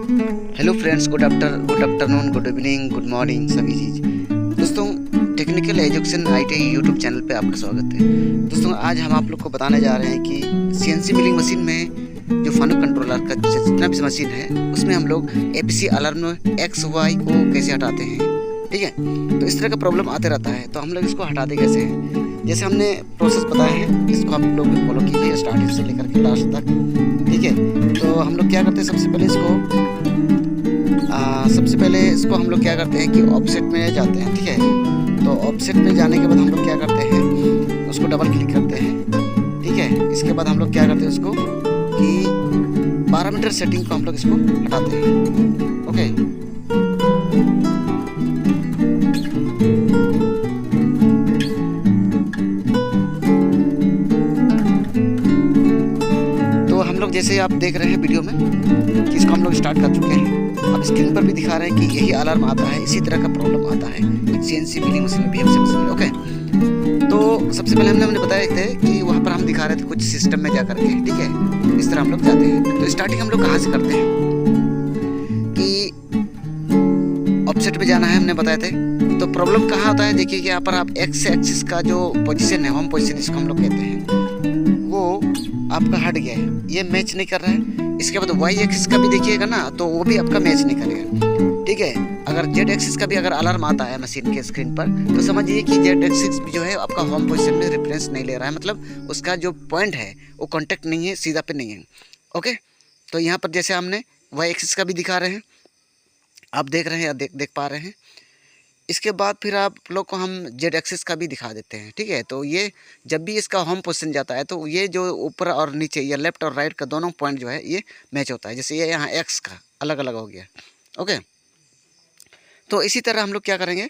Hello friends, good afternoon, good evening, good morning, सभी चीज़। दोस्तों, technical education ITI YouTube channel पे आपका स्वागत है। दोस्तों, आज हम आप लोग को बताने जा रहे हैं कि सीएनसी मिलिंग मशीन में जो फानुक कंट्रोलर का जितना भी मशीन है उसमें हम लोग एपीसी अलार्म एक्स वाई को कैसे हटाते हैं। ठीक है, तो इस तरह का प्रॉब्लम आते रहता है, तो हम लोग इसको हटाते कैसे हैं। जैसे हमने प्रोसेस बताया है, इसको आप लोग भी फॉलो कीजिए स्टार्टिंग से लेकर के लास्ट तक। ठीक है, तो हम लोग क्या करते हैं, सबसे पहले इसको हम लोग क्या करते हैं कि ऑफसेट में जाते हैं। ठीक है, तो ऑफसेट में जाने के बाद हम लोग क्या करते हैं, उसको डबल क्लिक करते हैं। ठीक है, इसके बाद हम लोग क्या करते हैं उसको कि पैरामीटर सेटिंग को हम लोग इसको हटाते हैं। ओके, तो हम लोग जैसे आप देख रहे हैं वीडियो में कि इसको हम लोग स्टार्ट कर चुके हैं। अब स्क्रीन पर भी दिखा रहे हैं कि यही अलार्म आता है, इसी तरह का प्रॉब्लम आता है सीएनसी मिलिंग मशीन में, बीएमसी मशीन में। ओके, तो सबसे पहले हमने बताया थे कि वहाँ पर हम दिखा रहे थे कुछ सिस्टम में जा करके। ठीक है, इस तरह हम लोग जाते हैं। तो स्टार्टिंग हम लोग कहाँ से करते हैं कि ऑफसेट में जाना है, हमने बताया थे। तो प्रॉब्लम कहाँ होता है, देखिए कि यहाँ पर आप एक्स एक्सिस का जो पोजीशन है, होम पोजीशन इसको हम लोग कहते हैं, वो आपका हट गया है, ये मैच नहीं कर रहा है। इसके बाद वाई एक्सिस का भी देखिएगा ना, तो वो भी आपका मैच नहीं करेगा। ठीक है, अगर जेड एक्सिस का भी अगर अलार्म आता है मशीन के स्क्रीन पर, तो समझिए कि जेड एक्सिस जो है आपका होम पोजीशन में रेफरेंस नहीं ले रहा है, मतलब उसका जो पॉइंट है वो कॉन्टेक्ट नहीं है, सीधा पे नहीं है। ओके, तो यहाँ पर जैसे हमने वाई एक्सिस का भी दिखा रहे हैं, आप देख रहे हैं या देख पा रहे हैं। इसके बाद फिर आप लोग को हम जेड एक्सिस का भी दिखा देते हैं। ठीक है, तो ये जब भी इसका होम पोजीशन जाता है तो ये जो ऊपर और नीचे या लेफ्ट और राइट का दोनों पॉइंट जो है ये मैच होता है। जैसे ये यहाँ एक्स का अलग अलग हो गया। ओके, तो इसी तरह हम लोग क्या करेंगे,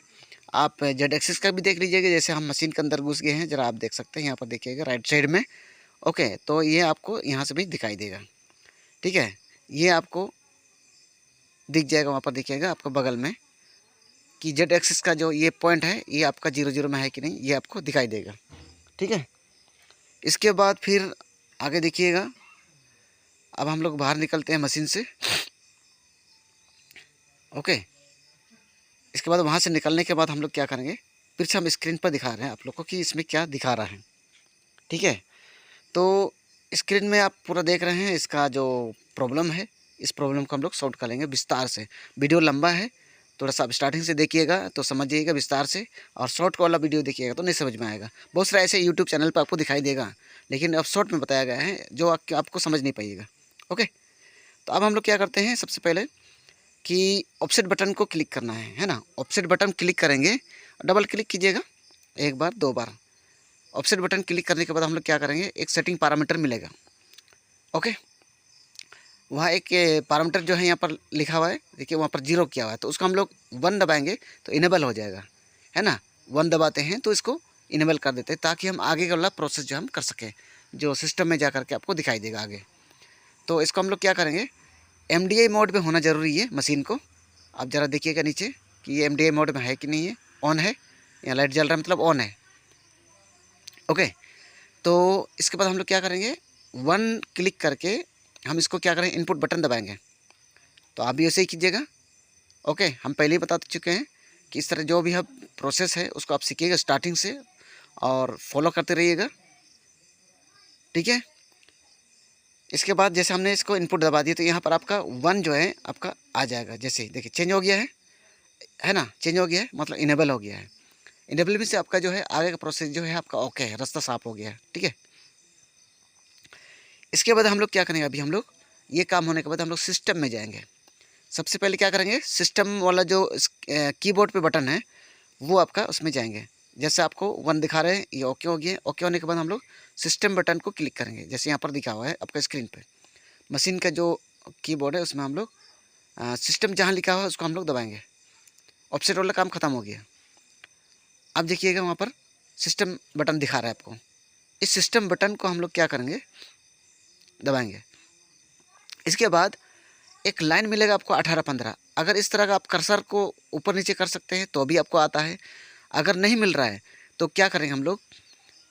आप जेड एक्सिस का भी देख लीजिएगा। जैसे हम मशीन के अंदर घुस गए हैं, जरा आप देख सकते हैं, यहाँ पर देखिएगा राइट साइड में। ओके, तो ये आपको यहाँ से भी दिखाई देगा। ठीक है, ये आपको दिख जाएगा, वहाँ पर दिखिएगा आपको बगल में कि जेड एक्सिस का जो ये पॉइंट है ये आपका 0 0 में है कि नहीं, ये आपको दिखाई देगा। ठीक है, इसके बाद फिर आगे देखिएगा। अब हम लोग बाहर निकलते हैं मशीन से। ओके, इसके बाद वहाँ से निकलने के बाद हम लोग क्या करेंगे, फिर से हम स्क्रीन पर दिखा रहे हैं आप लोग को कि इसमें क्या दिखा रहा है। ठीक है, तो स्क्रीन में आप पूरा देख रहे हैं इसका जो प्रॉब्लम है, इस प्रॉब्लम को हम लोग सॉल्व कर लेंगे विस्तार से। वीडियो लंबा है, थोड़ा सा आप स्टार्टिंग से देखिएगा तो समझिएगा विस्तार से, और शॉर्ट वाला वीडियो देखिएगा तो नहीं समझ में आएगा। बहुत सारा ऐसे यूट्यूब चैनल पर आपको दिखाई देगा, लेकिन अब शॉर्ट में बताया गया है जो आपको समझ नहीं पाइएगा। ओके, तो अब हम लोग क्या करते हैं, सबसे पहले कि ऑफसेट बटन को क्लिक करना है ना। ऑफसेट बटन क्लिक करेंगे, डबल क्लिक कीजिएगा एक बार, 2 बार। ऑफसेट बटन क्लिक करने के बाद हम लोग क्या करेंगे, एक सेटिंग पैरामीटर मिलेगा। ओके, वहाँ एक पैरामीटर जो है यहाँ पर लिखा हुआ है, देखिए वहाँ पर 0 किया हुआ है, तो उसको हम लोग 1 दबाएंगे तो इनेबल हो जाएगा, है ना। 1 दबाते हैं तो इसको इनेबल कर देते हैं, ताकि हम आगे वाला प्रोसेस जो हम कर सकें, जो सिस्टम में जा कर के आपको दिखाई देगा आगे। तो इसको हम लोग क्या करेंगे, MDI मोड में होना ज़रूरी है मशीन को। आप ज़रा देखिएगा नीचे कि ये MDI मोड में है कि नहीं है, ऑन है, या लाइट जल रहा है मतलब ऑन है। ओके, तो इसके बाद हम लोग क्या करेंगे, 1 क्लिक करके हम इसको क्या करेंगे, इनपुट बटन दबाएंगे। तो आप भी ऐसे ही कीजिएगा। ओके, हम पहले ही बता चुके हैं कि इस तरह जो भी हम प्रोसेस है उसको आप सीखिएगा स्टार्टिंग से और फॉलो करते रहिएगा। ठीक है, इसके बाद जैसे हमने इसको इनपुट दबा दिया तो यहाँ पर आपका 1 जो है आपका आ जाएगा। जैसे ही देखिए चेंज हो गया है ना, चेंज हो गया है मतलब इनेबल हो गया है। इनेबल में से आपका जो है आगे का प्रोसेस जो है आपका ओके है, रास्ता साफ हो गया है। ठीक है, इसके बाद हम लोग क्या करेंगे, अभी हम लोग ये काम होने के बाद हम लोग सिस्टम में जाएंगे। सबसे पहले क्या करेंगे, सिस्टम वाला जो कीबोर्ड पे बटन है वो आपका उसमें जाएंगे। जैसे आपको 1 दिखा रहे हैं, ये ओके हो गया। ओके होने के बाद हम लोग सिस्टम बटन को क्लिक करेंगे, जैसे यहाँ पर दिखा हुआ है आपका स्क्रीन पे। मशीन का जो कीबोर्ड है उसमें हम लोग सिस्टम जहाँ लिखा हुआ है उसको हम लोग दबाएंगे। ऑफसेट वाला काम ख़त्म हो गया। अब देखिएगा वहाँ पर सिस्टम बटन दिखा रहा है आपको। इस सिस्टम बटन को हम लोग क्या करेंगे, दबाएंगे। इसके बाद एक लाइन मिलेगा आपको 18-15। अगर इस तरह का आप कर्सर को ऊपर नीचे कर सकते हैं तो भी आपको आता है। अगर नहीं मिल रहा है तो क्या करेंगे, हम लोग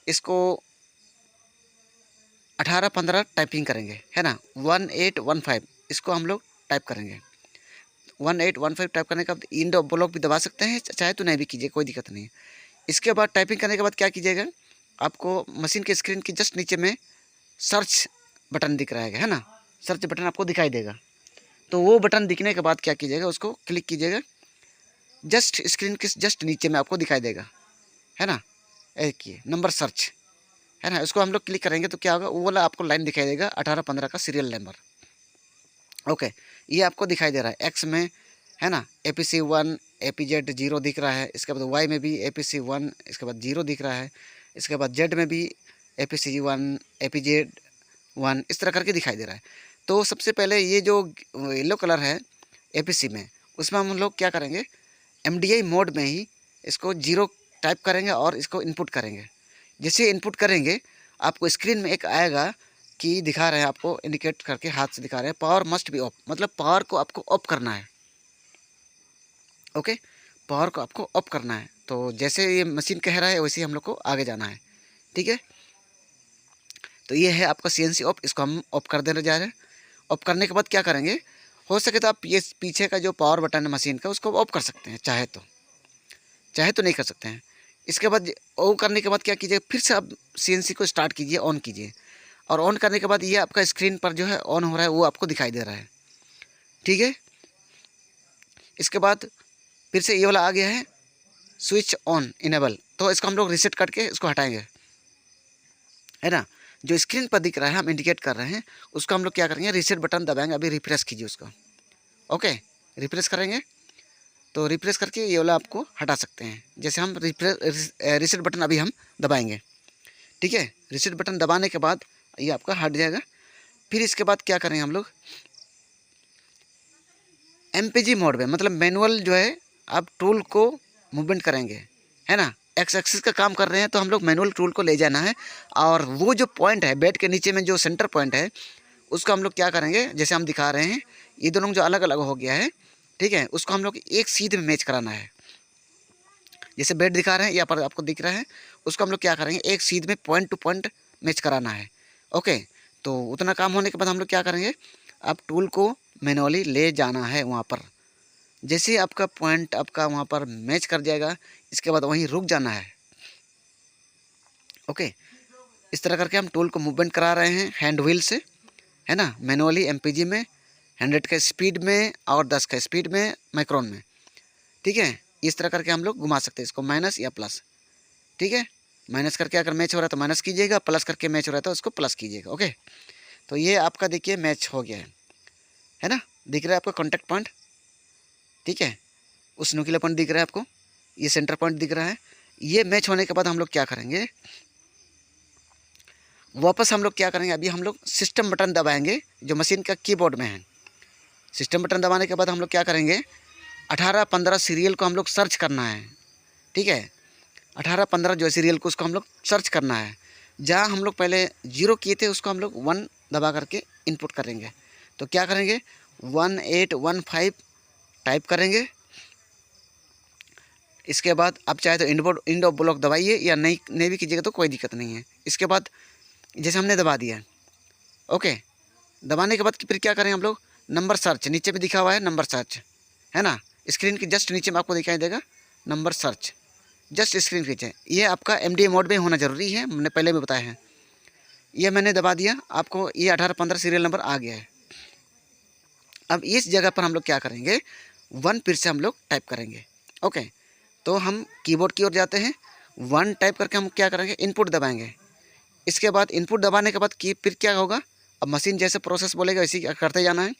इसको 18-15 टाइपिंग करेंगे, है ना। 1815 इसको हम लोग टाइप करेंगे। 1815 टाइप करने का इंड ब्लॉक भी दबा सकते हैं, चाहे तो नहीं भी कीजिए, कोई दिक्कत नहीं है। इसके बाद टाइपिंग करने के बाद क्या कीजिएगा, आपको मशीन के स्क्रीन के जस्ट नीचे में सर्च बटन दिख रहा है ना, सर्च बटन आपको दिखाई देगा। तो वो बटन दिखने के बाद क्या कीजिएगा, उसको क्लिक कीजिएगा, जस्ट स्क्रीन के जस्ट नीचे में आपको दिखाई देगा, है ना, एक ये नंबर सर्च है ना, उसको हम लोग क्लिक करेंगे तो क्या होगा, वो वाला आपको लाइन दिखाई देगा 1815 का सीरियल नंबर। ओके, ये आपको दिखाई दे रहा है एक्स में, है ना, APC 1 APZ 0 दिख रहा है। इसके बाद वाई में भी APC 1, इसके बाद 0 दिख रहा है। इसके बाद जेड में भी APC 1 APZ 1 इस तरह करके दिखाई दे रहा है। तो सबसे पहले ये जो येलो कलर है APC में, उसमें हम लोग क्या करेंगे, MDI मोड में ही इसको 0 टाइप करेंगे और इसको इनपुट करेंगे। जैसे इनपुट करेंगे आपको स्क्रीन में एक आएगा कि दिखा रहे हैं, आपको इंडिकेट करके हाथ से दिखा रहे हैं, पावर मस्ट बी ऑफ, मतलब पावर को आपको ऑफ करना है। ओके, पावर को आपको ऑफ करना है। तो जैसे ये मशीन कह रहा है वैसे ही हम लोग को आगे जाना है, ठीक है। तो ये है आपका CNC ऑफ, इसको हम ऑफ कर देने जा रहे हैं। ऑफ करने के बाद क्या करेंगे, हो सके तो आप ये पीछे का जो पावर बटन है मशीन का उसको ऑफ कर सकते हैं, चाहे तो नहीं कर सकते हैं। इसके बाद ऑन करने के बाद क्या कीजिए, फिर से आप CNC को स्टार्ट कीजिए, ऑन कीजिए, और ऑन करने के बाद ये आपका स्क्रीन पर जो है ऑन हो रहा है वो आपको दिखाई दे रहा है, ठीक है। इसके बाद फिर से ये वाला आ गया है स्विच ऑन इनेबल, तो इसको हम लोग रीसेट करके इसको हटाएंगे, है ना। जो स्क्रीन पर दिख रहा है हम इंडिकेट कर रहे हैं उसको हम लोग क्या करेंगे, रीसेट बटन दबाएंगे। अभी रिफ्रेश कीजिए उसको, ओके, रिफ्रेश करेंगे तो रिफ्रेश करके ये वाला आपको हटा सकते हैं। जैसे हम रीसेट बटन अभी हम दबाएंगे, ठीक है। रीसेट बटन दबाने के बाद ये आपका हट जाएगा। फिर इसके बाद क्या करेंगे हम लोग, MPG मोड में, मतलब मैनुअल जो है आप टूल को मूवमेंट करेंगे, है ना। एक्स एक्सिस का काम कर रहे हैं तो हम लोग मैनुअल टूल को ले जाना है, और वो जो पॉइंट है बेड के नीचे में जो सेंटर पॉइंट है उसको हम लोग क्या करेंगे, जैसे हम दिखा रहे हैं ये दोनों जो अलग अलग हो गया है, ठीक है, उसको हम लोग एक सीध में मैच कराना है। जैसे बेड दिखा रहे हैं यहाँ पर आपको दिख रहा है, उसको हम लोग क्या करेंगे, एक सीध में पॉइंट टू पॉइंट मैच कराना है। ओके, तो उतना काम होने के बाद हम लोग क्या करेंगे, आप टूल को मैनुअली ले जाना है वहाँ पर। जैसे ही आपका पॉइंट आपका वहाँ पर मैच कर जाएगा, इसके बाद वहीं रुक जाना है। ओके, इस तरह करके हम टूल को मूवमेंट करा रहे हैं हैंड व्हील से, है ना, मैनुअली MPG में 100 का स्पीड में और 10 का स्पीड में माइक्रोन में, ठीक है। इस तरह करके हम लोग घुमा सकते हैं इसको, माइनस या प्लस, ठीक है। माइनस करके अगर मैच हो रहा है तो माइनस कीजिएगा, प्लस करके मैच हो रहा है तो उसको प्लस कीजिएगा। ओके, तो ये आपका देखिए मैच हो गया है ना, दिख रहा है आपका कॉन्टैक्ट पॉइंट, ठीक है, उस नुकीला पॉइंट दिख रहा है आपको, ये सेंटर पॉइंट दिख रहा है। ये मैच होने के बाद हम लोग क्या करेंगे, वापस हम लोग क्या करेंगे, अभी हम लोग सिस्टम बटन दबाएंगे जो मशीन का कीबोर्ड में है। सिस्टम बटन दबाने के बाद हम लोग क्या करेंगे, 1815 सीरियल को हम लोग सर्च करना है, ठीक है। 1815 जो सीरियल को उसको हम लोग सर्च करना है। जहाँ हम लोग पहले 0 किए थे उसको हम लोग 1 दबा करके इनपुट करेंगे। तो क्या करेंगे, 1815 टाइप करेंगे। इसके बाद आप चाहे तो इंडो ब्लॉक दबाइए या नहीं भी कीजिएगा तो कोई दिक्कत नहीं है। इसके बाद जैसे हमने दबा दिया, ओके, दबाने के बाद फिर क्या करें हम लोग, नंबर सर्च, नीचे में दिखा हुआ है नंबर सर्च, है ना, स्क्रीन के जस्ट नीचे में आपको दिखाई देगा नंबर सर्च, जस्ट स्क्रीन के नीचे। ये आपका MDI मोड में होना ज़रूरी है, मैंने पहले भी बताया है। ये मैंने दबा दिया, आपको ये 1815 सीरियल नंबर आ गया है। अब इस जगह पर हम लोग क्या करेंगे, 1 फिर से हम लोग टाइप करेंगे। ओके, तो हम कीबोर्ड की ओर जाते हैं, 1 टाइप करके हम क्या करेंगे, इनपुट दबाएंगे। इसके बाद इनपुट दबाने के बाद की फिर क्या होगा, अब मशीन जैसे प्रोसेस बोलेगा वैसे करते जाना है।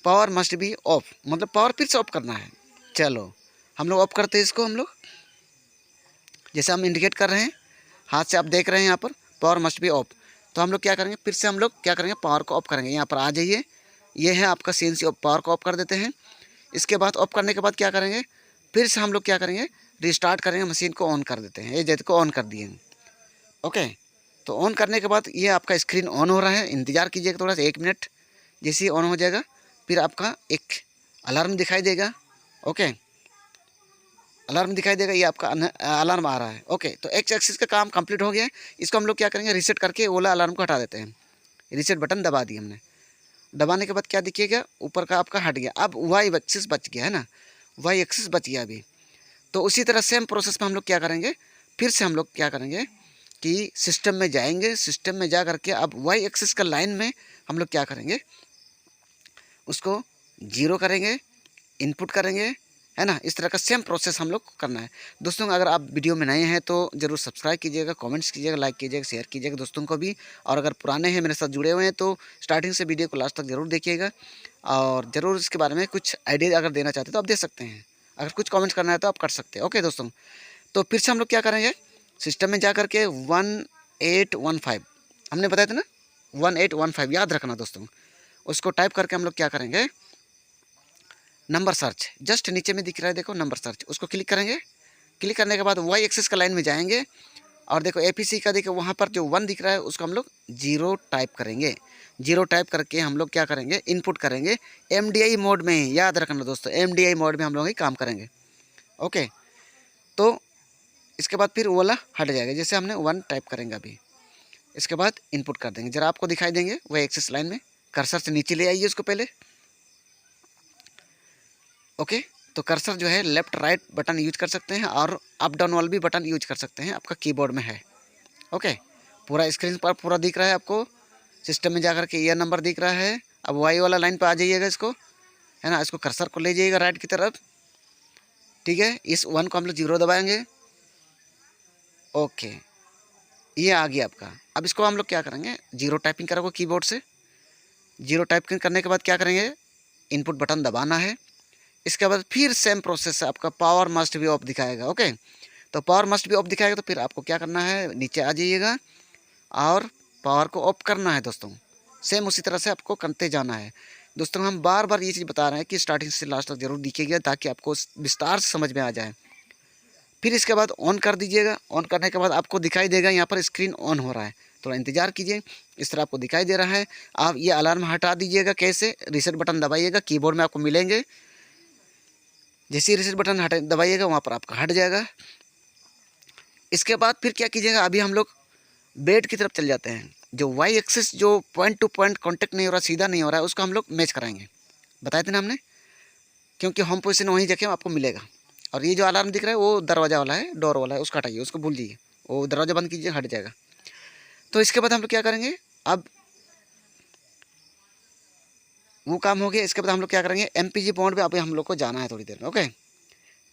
पावर मस्ट बी ऑफ, मतलब पावर फिर से ऑफ करना है। चलो हम लोग ऑफ करते हैं इसको, हम लोग जैसे हम इंडिकेट कर रहे हैं हाथ से, आप देख रहे हैं यहाँ पर पावर मस्ट बी ऑफ। तो हम लोग क्या करेंगे, फिर से हम लोग क्या करेंगे, पावर को ऑफ करेंगे। यहाँ पर आ जाइए, ये है आपका CNC ऑफ, पावर को ऑफ कर देते हैं। इसके बाद ऑफ करने के बाद क्या करेंगे, फिर से हम लोग क्या करेंगे, रिस्टार्ट करेंगे, मशीन को ऑन कर देते हैं। ये जैसे को ऑन कर दिए, ओके। तो ऑन करने के बाद ये आपका स्क्रीन ऑन हो रहा है, इंतज़ार कीजिएगा थोड़ा सा 1 मिनट। जैसे ही ऑन हो जाएगा फिर आपका एक अलार्म दिखाई देगा, ओके, अलार्म दिखाई देगा, ये आपका अलार्म आ रहा है। ओके, तो एक्स एक्सिस का काम कंप्लीट हो गया है। इसको हम लोग क्या करेंगे, रीसेट करके ओला अलार्म को हटा देते हैं। रीसेट बटन दबा दिए हमने। दबाने के बाद क्या दिखेगा, ऊपर का आपका हट गया। अब वाई एक्सिस बच गया है ना, वाई एक्सिस बच गया अभी। तो उसी तरह सेम प्रोसेस में हम लोग क्या करेंगे, फिर से हम लोग क्या करेंगे कि सिस्टम में जाएंगे। सिस्टम में जा करके अब वाई एक्सिस का लाइन में हम लोग क्या करेंगे, उसको जीरो करेंगे, इनपुट करेंगे, है ना। इस तरह का सेम प्रोसेस हम लोग को करना है। दोस्तों अगर आप वीडियो में नए हैं तो ज़रूर सब्सक्राइब कीजिएगा, कमेंट्स कीजिएगा, लाइक कीजिएगा, शेयर कीजिएगा दोस्तों को भी। और अगर पुराने हैं मेरे साथ जुड़े हुए हैं तो स्टार्टिंग से वीडियो को लास्ट तक ज़रूर देखिएगा, और ज़रूर इसके बारे में कुछ आइडिया अगर देना चाहते हैं तो आप दे सकते हैं। अगर कुछ कमेंट्स करना है तो आप कर सकते हैं। ओके दोस्तों, तो फिर से हम लोग क्या करेंगे, सिस्टम में जा करके 1815 हमने बताया था ना, 1815 याद रखना दोस्तों। उसको टाइप करके हम लोग क्या करेंगे, नंबर सर्च, जस्ट नीचे में दिख रहा है देखो नंबर सर्च, उसको क्लिक करेंगे। क्लिक करने के बाद वाई एक्सिस का लाइन में जाएंगे और देखो एपीसी का देखो वहाँ पर जो 1 दिख रहा है उसको हम लोग 0 टाइप करेंगे। 0 टाइप करके हम लोग क्या करेंगे, इनपुट करेंगे एमडीआई मोड में। याद रखना दोस्तों, एमडीआई मोड में हम लोग ही काम करेंगे। ओके, तो इसके बाद फिर वो वाला हट जाएगा, जैसे हमने 1 टाइप करेंगे अभी। इसके बाद इनपुट कर देंगे, ज़रा आपको दिखाई देंगे वाई एक्सिस लाइन में। कर्सर से नीचे ले आइए उसको पहले। ओके, तो कर्सर जो है लेफ़्ट राइट बटन यूज कर सकते हैं और अप डाउन वाला भी बटन यूज कर सकते हैं, आपका कीबोर्ड में है। ओके, पूरा स्क्रीन पर पूरा दिख रहा है आपको। सिस्टम में जाकर के ईयर नंबर दिख रहा है। अब वाई वाला लाइन पर आ जाइएगा इसको, है ना। इसको कर्सर को ले जाइएगा राइट की तरफ, ठीक है। इस 1 को हम लोग 0 दबाएंगे। ओके, ये आ गया आपका। अब इसको हम लोग क्या करेंगे, 0 टाइपिंग करोगे कीबोर्ड से। 0 टाइपिंग करने के बाद क्या करेंगे, इनपुट बटन दबाना है। इसके बाद फिर सेम प्रोसेस है, आपका पावर मस्ट बी ऑफ दिखाएगा। ओके, तो पावर मस्ट बी ऑफ दिखाएगा तो फिर आपको क्या करना है, नीचे आ जाइएगा और पावर को ऑफ करना है दोस्तों। सेम उसी तरह से आपको करते जाना है दोस्तों। हम बार बार ये चीज़ बता रहे हैं कि स्टार्टिंग से लास्ट तक जरूर दिखेगा ताकि आपको विस्तार से समझ में आ जाए। फिर इसके बाद ऑन कर दीजिएगा। ऑन करने के बाद आपको दिखाई देगा यहाँ पर स्क्रीन ऑन हो रहा है, थोड़ा इंतज़ार कीजिए। इस तरह आपको दिखाई दे रहा है। आप ये अलार्म हटा दीजिएगा। कैसे, रीसेट बटन दबाइएगा, कीबोर्ड में आपको मिलेंगे। जैसे ही रीसेट बटन हटा दबाइएगा वहाँ पर आपका हट जाएगा। इसके बाद फिर क्या कीजिएगा, अभी हम लोग बेड की तरफ चल जाते हैं। जो वाई एक्सिस जो पॉइंट टू पॉइंट कॉन्टेक्ट नहीं हो रहा, सीधा नहीं हो रहा है, उसको हम लोग मैच कराएंगे। बताए थे ना हमने, क्योंकि होम पोजीशन वहीं जगह आपको मिलेगा। और ये जो अलार्म दिख रहा है वो दरवाज़ा वाला है, डोर वाला है, उसका हटाइए, उसको भूल दीजिए। वो दरवाज़ा बंद कीजिए, हट जाएगा। तो इसके बाद हम लोग क्या करेंगे, अब वो काम हो गया। इसके बाद हम लोग क्या करेंगे, एमपीजी मोड में अभी हम लोग को जाना है थोड़ी देर में। ओके,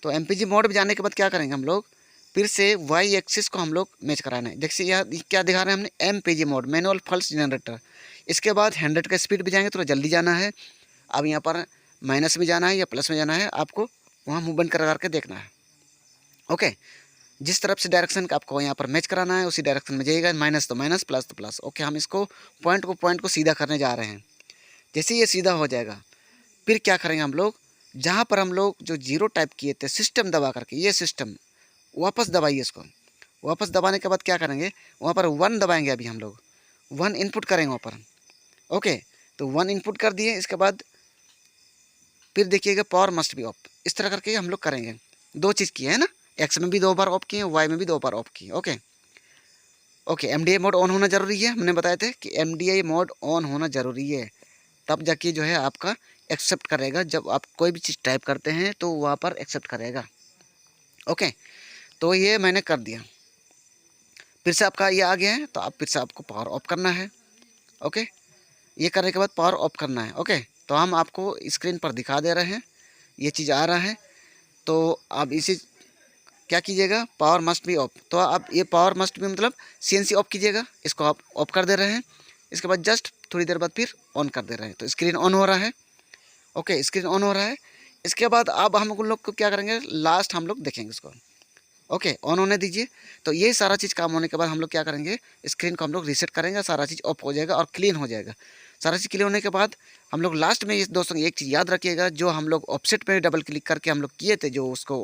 तो एमपीजी मोड में जाने के बाद क्या करेंगे, हम लोग फिर से वाई एक्सिस को हम लोग मैच कराना है। देखिए यहाँ क्या दिखा रहे हैं हमने, MPG mode, manual pulse generator. इसके बाद 100 का स्पीड भी जाएंगे, थोड़ा जल्दी जाना है। अब यहाँ पर माइनस में जाना है या प्लस में जाना है, आपको वहाँ मूवमेंट करा करके देखना है। ओके, जिस तरफ से डायरेक्शन का आपको यहाँ पर मैच कराना है उसी डायरेक्शन में जाइएगा। माइनस तो माइनस, प्लस तो प्लस। ओके, हम इसको पॉइंट को सीधा करने जा रहे हैं। जैसे ये सीधा हो जाएगा फिर क्या करेंगे, हम लोग जहाँ पर हम लोग जो 0 टाइप किए थे, सिस्टम दबा करके, ये सिस्टम वापस दबाइए। इसको वापस दबाने के बाद क्या करेंगे, वहाँ पर 1 दबाएंगे। अभी हम लोग 1 इनपुट करेंगे वहाँ पर। ओके, तो 1 इनपुट कर दिए। इसके बाद फिर देखिएगा पावर मस्ट बी ऑफ। इस तरह करके हम लोग करेंगे। 2 चीज़ किए है ना, एक्स में भी 2 बार ऑफ किए, वाई में भी 2 बार ऑफ किए। Okay okay, MDI mode on होना ज़रूरी है। हमने बताया थे कि एमडीआई मोड ऑन होना ज़रूरी है, तब जाके जो है आपका एक्सेप्ट करेगा। जब आप कोई भी चीज़ टाइप करते हैं तो वहाँ पर एक्सेप्ट करेगा। ओके, तो ये मैंने कर दिया। फिर से आपका ये आ गया है, तो आप फिर से आपको पावर ऑफ करना है। ओके, ये करने के बाद पावर ऑफ करना है। ओके, तो हम आपको स्क्रीन पर दिखा दे रहे हैं, ये चीज़ आ रहा है। तो आप इसी क्या कीजिएगा, पावर मस्ट बी ऑफ। तो आप ये पावर मस्ट बी मतलब सीएनसी ऑफ कीजिएगा, इसको आप ऑफ कर दे रहे हैं। इसके बाद जस्ट थोड़ी देर बाद फिर ऑन कर दे रहे हैं, तो स्क्रीन ऑन हो रहा है। ओके, स्क्रीन ऑन हो रहा है। इसके बाद अब हम लोग को क्या करेंगे, लास्ट हम लोग देखेंगे इसको। ओके, ऑन होने दीजिए। तो ये सारा चीज़ काम होने के बाद हम लोग क्या करेंगे, स्क्रीन को हम लोग रीसेट करेंगे, सारा चीज़ ऑफ हो जाएगा और क्लीन हो जाएगा। सारा चीज़ क्लीन होने के बाद हम लोग लास्ट में इस दोस्तों एक चीज़ याद रखिएगा, जो हम लोग ऑफसेट पे डबल क्लिक करके हम लोग किए थे, जो उसको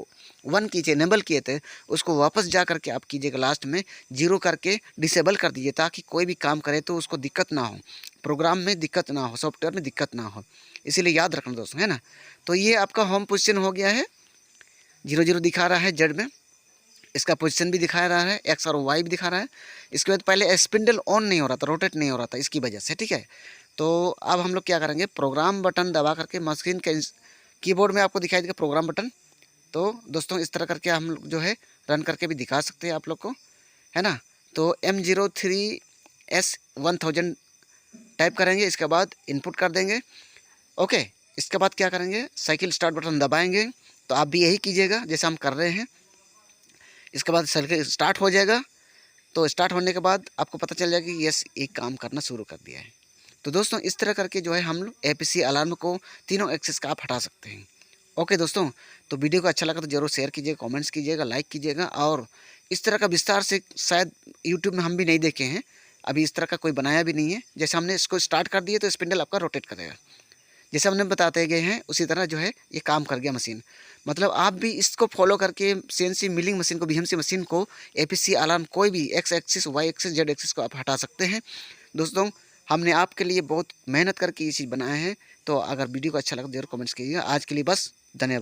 1 कीजिए, इनेबल किए थे, उसको वापस जा करके आप कीजिएगा, लास्ट में 0 करके डिसेबल कर दीजिए, ताकि कोई भी काम करे तो उसको दिक्कत ना हो, प्रोग्राम में दिक्कत ना हो, सॉफ्टवेयर में दिक्कत ना हो। इसीलिए याद रखना दोस्तों, है ना। तो ये आपका होम पोजीशन हो गया है। 0 दिखा रहा है जेड में, इसका पोजीशन भी दिखा रहा है, एक्स और वाई भी दिखा रहा है। इसके बाद पहले स्पिंडल ऑन नहीं हो रहा था, रोटेट नहीं हो रहा था, इसकी वजह से, ठीक है। तो अब हम लोग क्या करेंगे, प्रोग्राम बटन दबा करके मशीन के कीबोर्ड में आपको दिखाई देगा प्रोग्राम बटन। तो दोस्तों इस तरह करके हम लोग जो है रन करके भी दिखा सकते हैं आप लोग को, है ना। तो M03S1000 टाइप करेंगे, इसके बाद इनपुट कर देंगे। ओके, इसके बाद क्या करेंगे, साइकिल स्टार्ट बटन दबाएंगे। तो आप भी यही कीजिएगा जैसे हम कर रहे हैं। इसके बाद साइकिल स्टार्ट हो जाएगा। तो स्टार्ट होने के बाद आपको पता चल जाएगा कि यस ये काम करना शुरू कर दिया है। तो दोस्तों इस तरह करके जो है हम लोग APC अलार्म को तीनों एक्सेस का आप हटा सकते हैं। ओके दोस्तों, तो वीडियो को अच्छा लगा तो ज़रूर शेयर कीजिएगा, कमेंट्स कीजिएगा, लाइक कीजिएगा। और इस तरह का विस्तार से शायद यूट्यूब में हम भी नहीं देखे हैं, अभी इस तरह का कोई बनाया भी नहीं है। जैसे हमने इसको स्टार्ट कर दिया तो स्पिंडल आपका रोटेट करेगा, जैसे हमने बताते गए हैं उसी तरह जो है ये काम कर गया मशीन। मतलब आप भी इसको फॉलो करके CNC मिलिंग मशीन को, BMC मशीन को, APC अलार्म कोई भी X axis, Y axis, Z axis को आप हटा सकते हैं। दोस्तों हमने आपके लिए बहुत मेहनत करके ये चीज़ बनाया है। तो अगर वीडियो को अच्छा लगा तो जरूर कमेंट्स कीजिएगा। आज के लिए बस धन्यवाद।